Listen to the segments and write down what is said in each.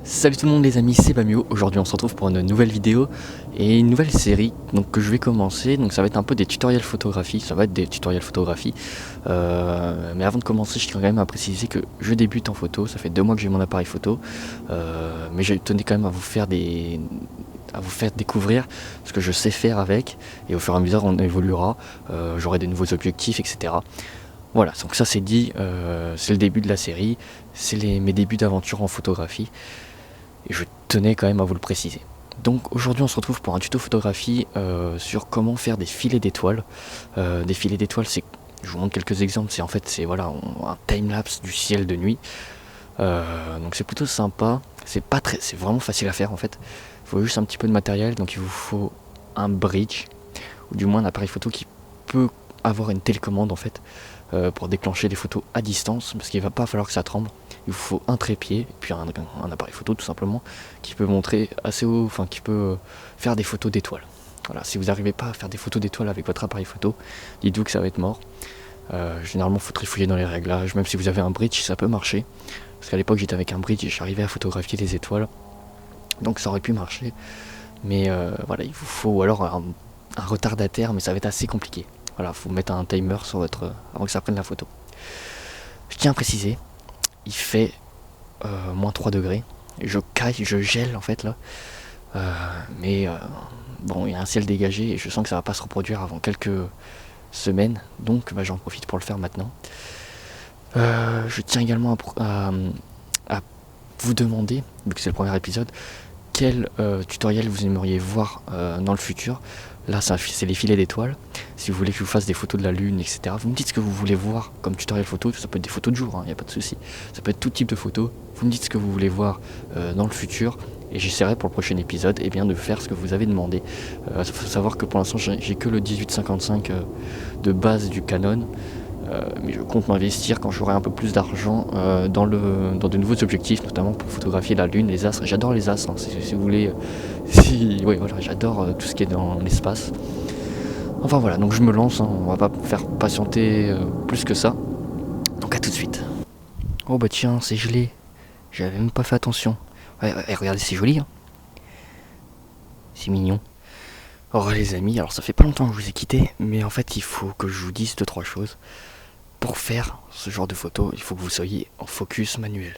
Salut tout le monde les amis, c'est Bamio. Aujourd'hui on se retrouve pour une nouvelle vidéo et une nouvelle série donc, que je vais commencer. Donc ça va être un peu des tutoriels photographie, mais avant de commencer je tiens quand même à préciser que je débute en photo. Ça fait 2 mois que j'ai mon appareil photo, mais je tenais quand même à vous faire découvrir ce que je sais faire avec, et au fur et à mesure on évoluera, j'aurai des nouveaux objectifs, etc. Voilà, donc ça c'est dit, c'est le début de la série, c'est mes débuts d'aventure en photographie. Et je tenais quand même à vous le préciser. Donc aujourd'hui on se retrouve pour un tuto photographie sur comment faire des filets d'étoiles. Des filets d'étoiles, je vous montre quelques exemples, c'est voilà, un timelapse du ciel de nuit. Donc c'est plutôt sympa, c'est vraiment facile à faire en fait. Il faut juste un petit peu de matériel, donc il vous faut un bridge, ou du moins un appareil photo qui peut avoir une télécommande en fait, pour déclencher des photos à distance, parce qu'il va pas falloir que ça tremble. Il vous faut un trépied et puis un appareil photo tout simplement qui peut montrer assez haut, enfin qui peut faire des photos d'étoiles. Voilà, si vous n'arrivez pas à faire des photos d'étoiles avec votre appareil photo, dites-vous que ça va être mort. Généralement, il faut trifouiller dans les réglages, même si vous avez un bridge, ça peut marcher. Parce qu'à l'époque, j'étais avec un bridge et j'arrivais à photographier les étoiles, donc ça aurait pu marcher. Mais voilà, il vous faut ou alors un retardataire, mais ça va être assez compliqué. Voilà, faut mettre un timer sur avant que ça prenne la photo. Je tiens à préciser, il fait moins 3 degrés. Je caille, je gèle en fait là. Mais bon, il y a un ciel dégagé et je sens que ça va pas se reproduire avant quelques semaines. Donc j'en profite pour le faire maintenant. Je tiens également à vous demander, vu que c'est le premier épisode, quel tutoriel vous aimeriez voir dans le futur. Là c'est les filets d'étoiles. Si vous voulez que je vous fasse des photos de la lune, etc., vous me dites ce que vous voulez voir comme tutoriel photo. Ça peut être des photos de jour, il n'y a pas de souci. Ça peut être tout type de photos. Vous me dites ce que vous voulez voir dans le futur, et j'essaierai pour le prochain épisode de faire ce que vous avez demandé. Il faut savoir que pour l'instant j'ai que le 18-55 de base du Canon. Mais je compte m'investir quand j'aurai un peu plus d'argent dans de nouveaux objectifs, notamment pour photographier la lune, les astres. J'adore les astres, si vous voulez. Oui, voilà, j'adore tout ce qui est dans l'espace. Enfin voilà, donc je me lance, on va pas faire patienter plus que ça. Donc à tout de suite. Oh bah tiens, c'est gelé. J'avais même pas fait attention. Ouais, regardez, c'est joli, hein. C'est mignon. Oh les amis, alors ça fait pas longtemps que je vous ai quitté, mais en fait il faut que je vous dise 2-3 choses. Pour faire ce genre de photo, il faut que vous soyez en focus manuel.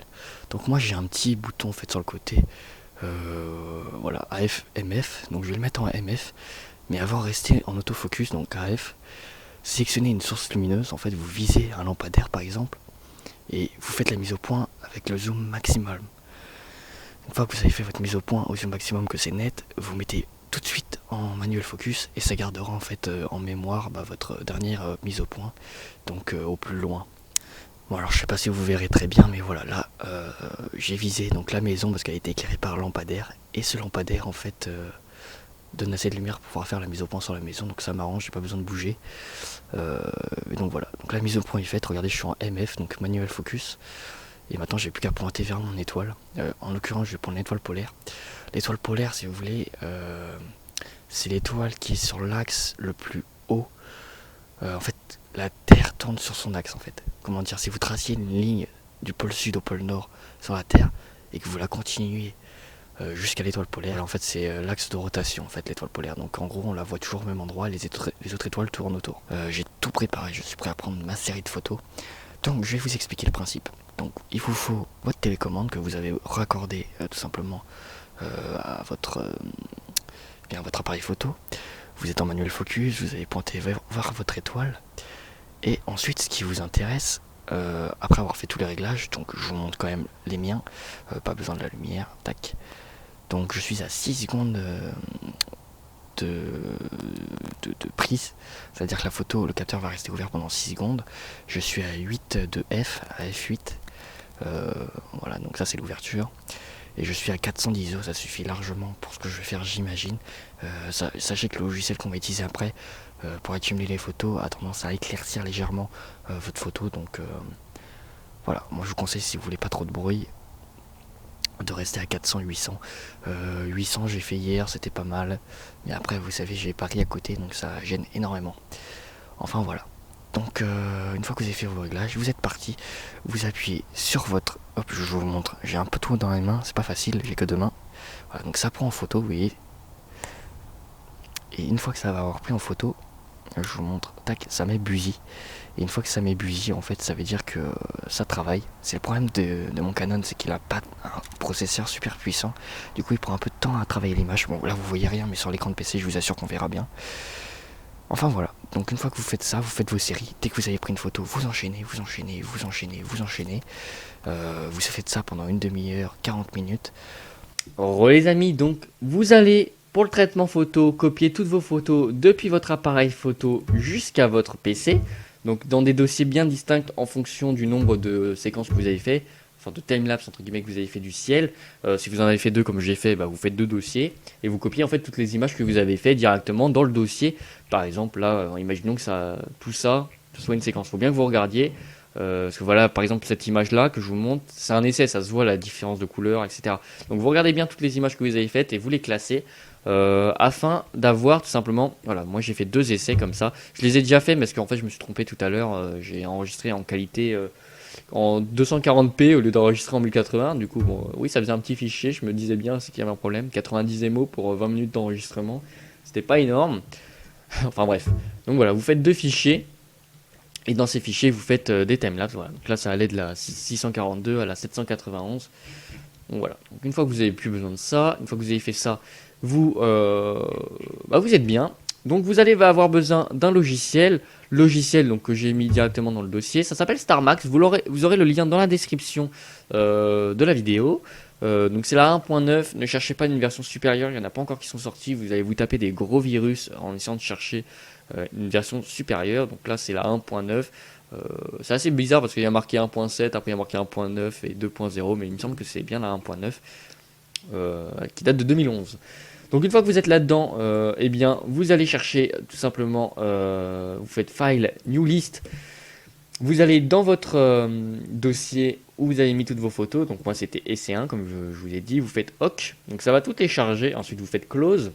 Donc moi j'ai un petit bouton en fait sur le côté, voilà, AF, MF, donc je vais le mettre en MF, mais avant rester en autofocus, donc AF, sélectionnez une source lumineuse, en fait vous visez un lampadaire par exemple, et vous faites la mise au point avec le zoom maximum. Une fois que vous avez fait votre mise au point au zoom maximum, que c'est net, vous mettez tout de suite en manuel focus et ça gardera en fait en mémoire votre dernière mise au point, donc au plus loin. Bon alors je sais pas si vous verrez très bien, mais voilà, là j'ai visé donc la maison parce qu'elle a été éclairée par lampadaire, et ce lampadaire en fait donne assez de lumière pour pouvoir faire la mise au point sur la maison, donc ça m'arrange, j'ai pas besoin de bouger. Et donc voilà, donc la mise au point est faite, regardez je suis en MF, donc manuel focus, et maintenant j'ai plus qu'à pointer vers mon étoile. En l'occurrence je vais prendre l'étoile polaire. L'étoile polaire, si vous voulez, c'est l'étoile qui est sur l'axe le plus haut. En fait, la Terre tourne sur son axe en fait. Comment dire, si vous traciez une ligne du pôle sud au pôle nord sur la Terre et que vous la continuez jusqu'à l'étoile polaire, en fait c'est l'axe de rotation en fait, l'étoile polaire. Donc en gros on la voit toujours au même endroit, les autres étoiles tournent autour. J'ai tout préparé, je suis prêt à prendre ma série de photos. Donc je vais vous expliquer le principe. Donc il vous faut votre télécommande que vous avez raccordée tout simplement à votre appareil photo. Vous êtes en manuel focus, vous allez pointer vers votre étoile, et ensuite ce qui vous intéresse, après avoir fait tous les réglages, donc je vous montre quand même les miens, pas besoin de la lumière, tac. Donc je suis à 6 secondes de prise, c'est-à-dire que la photo, le capteur va rester ouvert pendant 6 secondes. Je suis à 8 de F, à F8, voilà, donc ça c'est l'ouverture. Et je suis à 400 d'ISO, ça suffit largement pour ce que je vais faire, j'imagine. Sachez que le logiciel qu'on va utiliser après pour accumuler les photos a tendance à éclaircir légèrement votre photo. Donc voilà, moi je vous conseille, si vous voulez pas trop de bruit, de rester à 400-800. 800 j'ai fait hier, c'était pas mal. Mais après vous savez, j'ai Paris à côté, donc ça gêne énormément. Enfin voilà. Donc une fois que vous avez fait vos réglages, vous êtes parti, vous appuyez sur votre... Hop, je vous montre, j'ai un peu tout dans les mains, c'est pas facile, j'ai que deux mains. Voilà, donc ça prend en photo, vous voyez. Et une fois que ça va avoir pris en photo, je vous montre, tac, ça met busy. Et une fois que ça met busy, en fait, ça veut dire que ça travaille. C'est le problème de mon Canon, c'est qu'il a pas un processeur super puissant. Du coup, il prend un peu de temps à travailler l'image. Bon, là, vous voyez rien, mais sur l'écran de PC, je vous assure qu'on verra bien. Enfin voilà, donc une fois que vous faites ça, vous faites vos séries. Dès que vous avez pris une photo, vous enchaînez, vous enchaînez, vous enchaînez, vous enchaînez. Vous faites ça pendant une demi-heure, 40 minutes. Les amis, donc vous allez pour le traitement photo copier toutes vos photos depuis votre appareil photo jusqu'à votre PC. Donc dans des dossiers bien distincts en fonction du nombre de séquences que vous avez fait. Enfin de timelapse entre guillemets que vous avez fait du ciel. Si vous en avez fait deux comme j'ai fait, bah, vous faites deux dossiers. Et vous copiez en fait toutes les images que vous avez fait directement dans le dossier. Par exemple là, imaginons que tout ça soit une séquence. Il faut bien que vous regardiez. Parce que voilà, par exemple, cette image-là que je vous montre, c'est un essai, ça se voit la différence de couleur, etc. Donc vous regardez bien toutes les images que vous avez faites et vous les classez afin d'avoir tout simplement, voilà, moi j'ai fait deux essais comme ça. Je les ai déjà fait, mais parce qu'en fait je me suis trompé tout à l'heure, j'ai enregistré en qualité en 240p au lieu d'enregistrer en 1080. Du coup, bon, oui, ça faisait un petit fichier, je me disais bien c'est qu'il y avait un problème. 90 MO pour 20 minutes d'enregistrement, c'était pas énorme. Enfin bref, donc voilà, vous faites deux fichiers. Et dans ces fichiers, vous faites des timelapses. Voilà. Donc là, ça allait de la 642 à la 791. Donc voilà. Donc une fois que vous n'avez plus besoin de ça, une fois que vous avez fait ça, vous êtes bien. Donc vous allez avoir besoin d'un logiciel donc, que j'ai mis directement dans le dossier. Ça s'appelle StarMax. Vous aurez le lien dans la description de la vidéo. Donc c'est la 1.9. Ne cherchez pas une version supérieure. Il n'y en a pas encore qui sont sortis. Vous allez vous taper des gros virus en essayant de chercher une version supérieure. Donc là c'est la 1.9. C'est assez bizarre parce qu'il y a marqué 1.7, après il y a marqué 1.9 et 2.0, mais il me semble que c'est bien la 1.9 qui date de 2011. Donc une fois que vous êtes là-dedans, eh bien vous allez chercher tout simplement, vous faites File, New List, vous allez dans votre dossier où vous avez mis toutes vos photos, donc moi c'était EC1 comme je vous ai dit, vous faites OK, donc ça va tout télécharger, ensuite vous faites Close.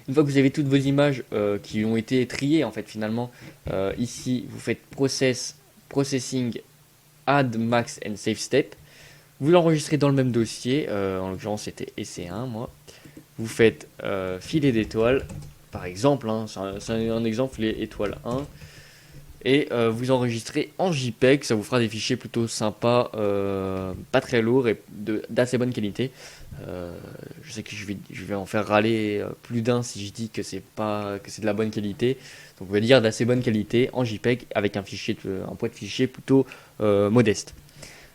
Une fois que vous avez toutes vos images qui ont été triées en fait finalement, ici vous faites Processing, Add, Max and Save Step. Vous l'enregistrez dans le même dossier, en l'occurrence c'était EC1 moi. Vous faites filet d'étoiles, par exemple, hein, c'est un exemple, filet étoile 1. Et vous enregistrez en JPEG, ça vous fera des fichiers plutôt sympas, pas très lourds et d'assez bonne qualité. Je sais que je vais en faire râler plus d'un si je dis que c'est de la bonne qualité. Donc on va dire d'assez bonne qualité en JPEG avec un poids de fichier plutôt modeste.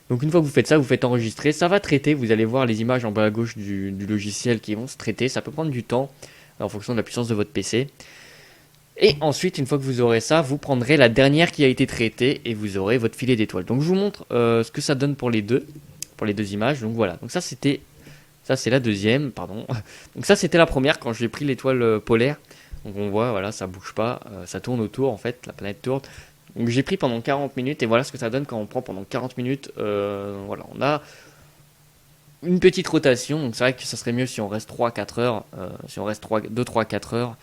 Donc une fois que vous faites ça, vous faites enregistrer, ça va traiter, vous allez voir les images en bas à gauche du logiciel qui vont se traiter, ça peut prendre du temps en fonction de la puissance de votre PC. Et ensuite, une fois que vous aurez ça, vous prendrez la dernière qui a été traitée et vous aurez votre filet d'étoiles. Donc je vous montre ce que ça donne pour les deux images. Donc voilà, donc ça c'est la deuxième, pardon. Donc ça c'était la première quand j'ai pris l'étoile polaire. Donc on voit, voilà, ça bouge pas, ça tourne autour en fait, la planète tourne. Donc j'ai pris pendant 40 minutes et voilà ce que ça donne quand on prend pendant 40 minutes. Voilà, on a une petite rotation. Donc c'est vrai que ça serait mieux si on reste 3-4 heures. Si on reste 2-3-4 heures,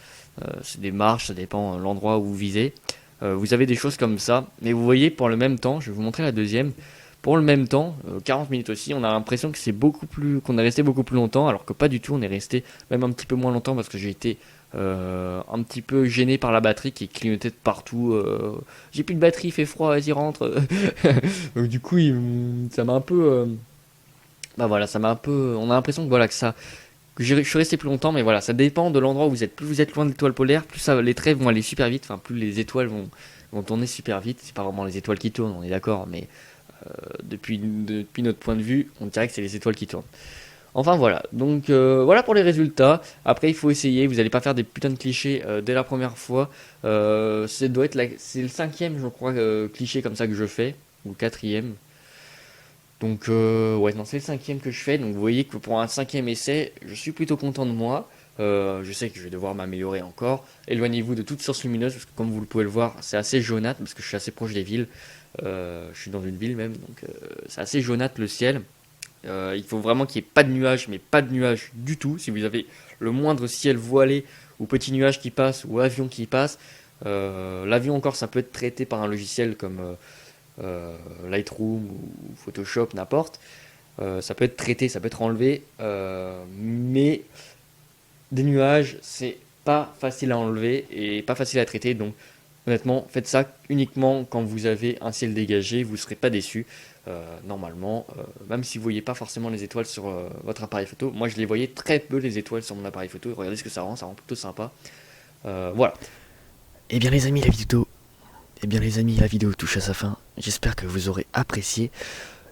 c'est des marches, ça dépend de l'endroit où vous visez. Vous avez des choses comme ça. Mais vous voyez, pour le même temps, je vais vous montrer la deuxième. Pour le même temps, 40 minutes aussi, on a l'impression que qu'on est resté beaucoup plus longtemps, alors que pas du tout, on est resté même un petit peu moins longtemps parce que j'ai été un petit peu gêné par la batterie qui clignotait de partout. J'ai plus de batterie, il fait froid, vas-y rentre. Donc du coup, ça m'a un peu, bah voilà, ça m'a un peu, on a l'impression que voilà que je suis resté plus longtemps, mais voilà, ça dépend de l'endroit où vous êtes. Plus vous êtes loin de l'étoile polaire, plus les traits vont aller super vite, enfin plus les étoiles vont tourner super vite. C'est pas vraiment les étoiles qui tournent, on est d'accord, mais depuis notre point de vue, on dirait que c'est les étoiles qui tournent. Enfin voilà, donc voilà pour les résultats. Après il faut essayer, vous n'allez pas faire des putains de clichés dès la première fois. C'est le cinquième je crois cliché comme ça que je fais, ou le quatrième. Donc ouais non c'est le cinquième que je fais, donc vous voyez que pour un cinquième essai, je suis plutôt content de moi. Je sais que je vais devoir m'améliorer encore. Éloignez-vous de toute source lumineuse, parce que comme vous le pouvez le voir, c'est assez jaunâtre, parce que je suis assez proche des villes. Je suis dans une ville même, donc c'est assez jaunâtre le ciel. Il faut vraiment qu'il n'y ait pas de nuages, mais pas de nuages du tout. Si vous avez le moindre ciel voilé, ou petit nuage qui passe, ou avion qui passe, L'avion encore, ça peut être traité par un logiciel comme Lightroom ou Photoshop, n'importe. Ça peut être traité, ça peut être enlevé, mais des nuages, c'est pas facile à enlever et pas facile à traiter. Donc, honnêtement, faites ça uniquement quand vous avez un ciel dégagé, vous ne serez pas déçu. Normalement, même si vous voyez pas forcément les étoiles sur votre appareil photo, moi je les voyais très peu les étoiles sur mon appareil photo. Regardez ce que ça rend plutôt sympa. Voilà. Eh bien les amis, la vidéo touche à sa fin. J'espère que vous aurez apprécié.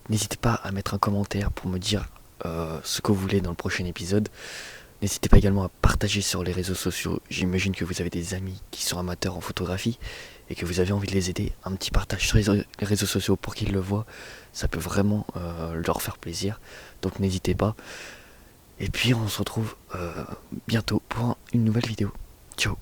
N'hésitez pas à mettre un commentaire pour me dire ce que vous voulez dans le prochain épisode. N'hésitez pas également à partager sur les réseaux sociaux. J'imagine que vous avez des amis qui sont amateurs en photographie et que vous avez envie de les aider. Un petit partage sur les réseaux sociaux pour qu'ils le voient, ça peut vraiment leur faire plaisir. Donc n'hésitez pas. Et puis on se retrouve bientôt pour une nouvelle vidéo. Ciao.